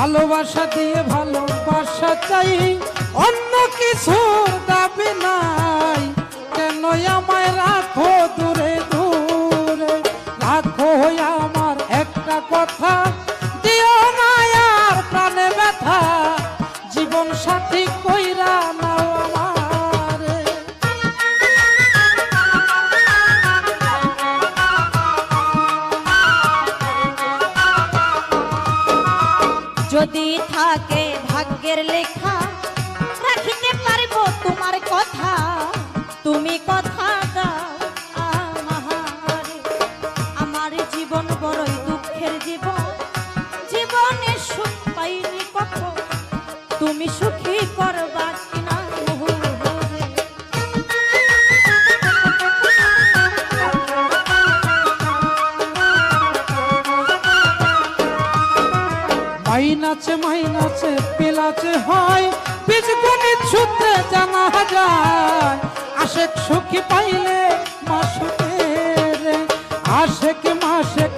ভালোবাসা দিয়ে ভালোবাসা চাই, অন্য কিছুর দাবি নাই। কেন আমায় রাখো দূরে দূরে, রাখো আমার একটা কথা, দিও না আর প্রাণে ব্যথা, জীবন সাথী কইরা নাও আমারে। যদি থাকে ভাগ্যের লেখা, রাখিতে পারব তোমার কথা, তুমি কথা দাও আমারে। আমার জীবন বড়ই দুঃখের জীবন, জীবনে সুখ পাইনি কখন, তুমি সুখী করবা কিনা মোহরে। মাইনাচে পিলাচে হয়, বীজ গণিত সূত্রে জানা যায়। আশেক সুখী পাইলে মাসুকের, আশেক মাসেক